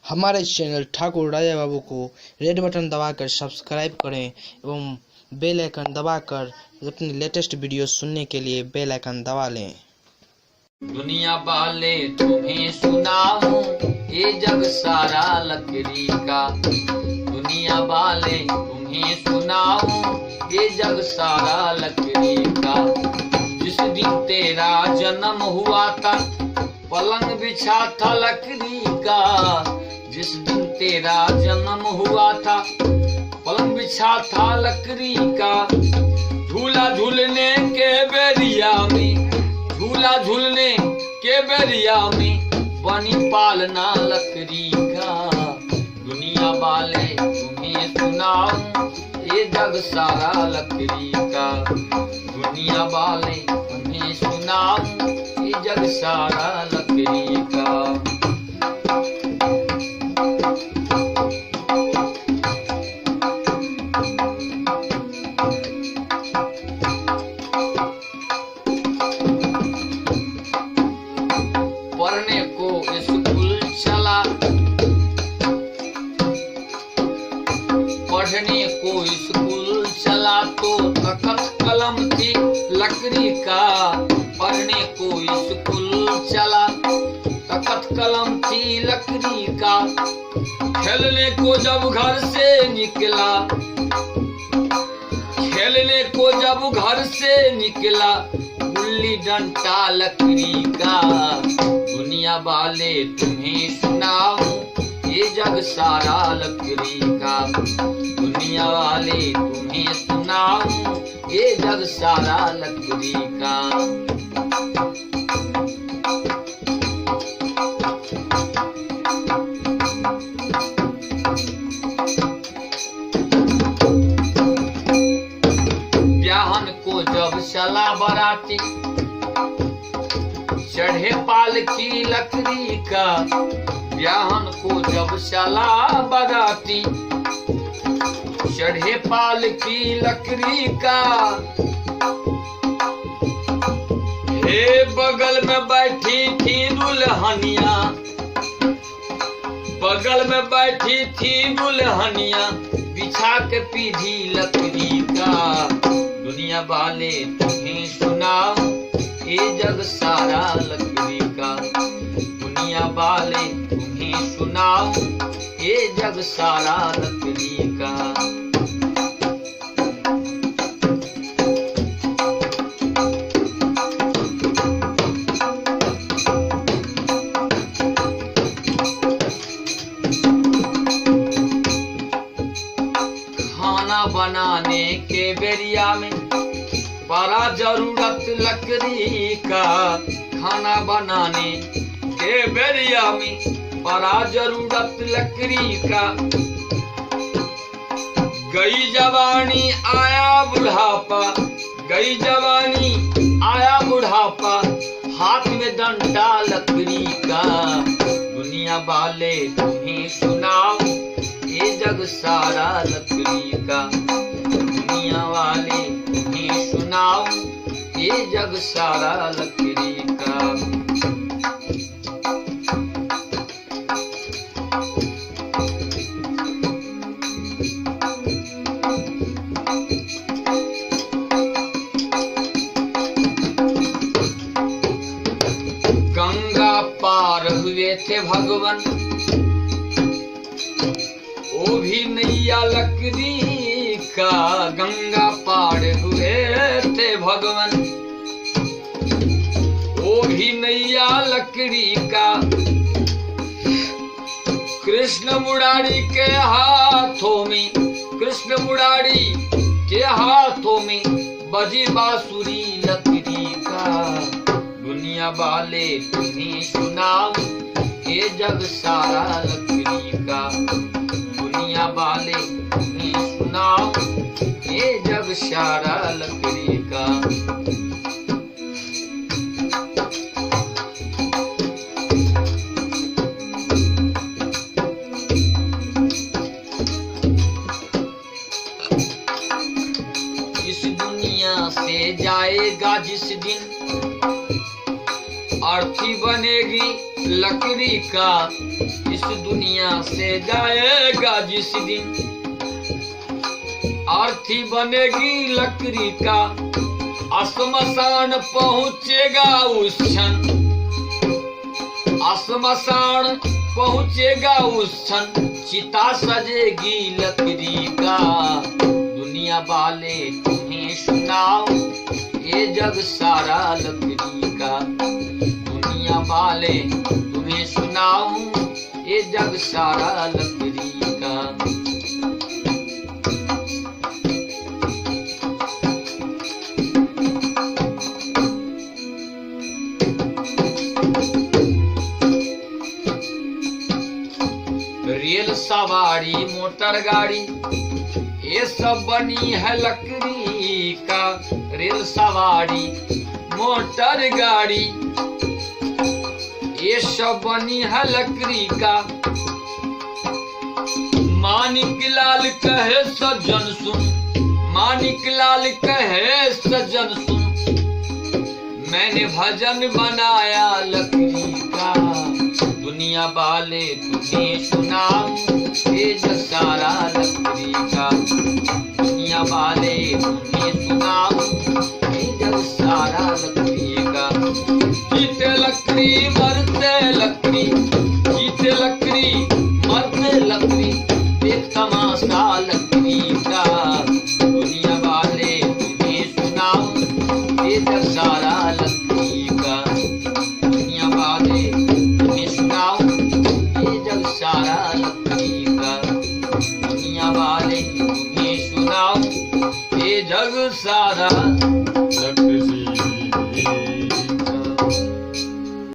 हमारे इस चैनल ठाकुर राजा बाबू को रेड बटन दबाकर सब्सक्राइब करें एवं बेल आइकन दबाकर अपनी लेटेस्ट वीडियो सुनने के लिए बेल आइकन दबा लें। दुनिया वाले तुम्हें सुनाऊं ये जग सारा लकड़ी का। दुनिया वाले तुम्हें सुनाऊं ये जग सारा लकड़ी का। जिस दिन तेरा जन्म हुआ था पलंग बिछा था लकड़ी का। जिस दिन तेरा जन्म हुआ था पलंग बिछा था लकड़ी का। झूला झूलने के बेरिया में, झूला झूलने के बेरिया में बनी पालना लकड़ी का। दुनिया वाले तुम्हें सुनाऊं ये जग सारा लकड़ी का। दुनिया वाले तुम्हें सुनाऊं ये जग सारा लकड़ी का। पढ़ने को स्कूल चला, पढ़ने को स्कूल चला तो तख्त कलम थी लकड़ी का। पढ़ने को स्कूल चला तख्त कलम थी लकड़ी का। खेलने को जब घर से निकला, खेलने को जब घर से निकला गुल्ली डंडा लकड़ी का। दुनिया वाले तुम्हें सुनाऊं ये जग सारा लकड़ी का। दुनिया वाले तुम्हें सुनाऊं ये जग सारा लकड़ी का। ब्याहन को जब चला बराती चढ़े पालकी लकड़ी का। ब्याहन को जब चला बराती चढ़े पालकी लकड़ी का। हे बगल में बैठी थी दुल्हनिया, बगल में बैठी थी दुल्हनिया बिछा के पीढ़ी लकड़ी का। दुनिया वाले तुम्हें सुनाऊं ये जग सारा लकड़ी का। दुनिया वाले तुम्हें सुनाऊं ये जग सारा लकड़ी का। खाना बनाने के बेरिया में बड़ा जरूरत लकड़ी का। खाना बनाने के बेरिया में बड़ा जरूरत लकड़ी का। गई जवानी आया बुढ़ापा, गई जवानी आया बुढ़ापा हाथ में डंडा लकड़ी का। दुनिया वाले तुम्हें सुनाऊं ये जग सारा लकड़ी का। दुनिया वाले तुम्हें सुनाऊं ये जग सारा लकड़ी का। गंगा पार हुए थे भगवान वो भी नैया लकड़ी का। गंगा पार हुए थे भगवान वो भी नैया लकड़ी का। कृष्ण मुरारी के हाथों में, कृष्ण मुरारी के हाथों में बजी बांसुरी लकड़ी का। दुनिया वाले तुम्हें सुनाऊं ये जग सारा लकड़ी का। दुनिया वाले तुम्हें सुनाऊं ये जग सारा लकड़ी का। इस दुनिया से जाएगा जिस दिन अर्थी बनेगी लकड़ी का इस दुनिया से जाएगा जिस दिन, आरती बनेगी लकड़ी का, आसमसान पहुंचेगा उस क्षण, आसमसान पहुंचेगा उस क्षण, चिता सजेगी लकड़ी का। दुनिया वाले तुम्हें सुनाओ ये जग सारा लकड़ी का, दुनिया वाले तुम्हें सुनाओ ये जग सारा लकड़ी का। रेल सवारी मोटर गाड़ी ये सब बनी है लकड़ी का, रेल सवारी मोटर गाड़ी ये सब बनी है लकड़ी का। मानिक लाल कहे सज्जन सुन, मानिक लाल कहे सज्जन सुन, मैंने भजन बनाया लकड़ी का। दुनिया वाले तुम्हें सुनाऊं ये जग सारा लकड़ी का, दुनिया वाले तुम्हें सुनाऊं ये जग सारा लकड़ी का। जीते लकड़ी मरते लकड़ी, जीते लकड़ी मरते लकड़ी, देख तमाशा लकड़ी का। दुनिया वाले तुम्हें सुनाऊं ये जग सारा लकड़ी का, दुनिया वाले सारा लकड़ी का, दुनिया वाले तुम्हें सुनाओ ये जग सारा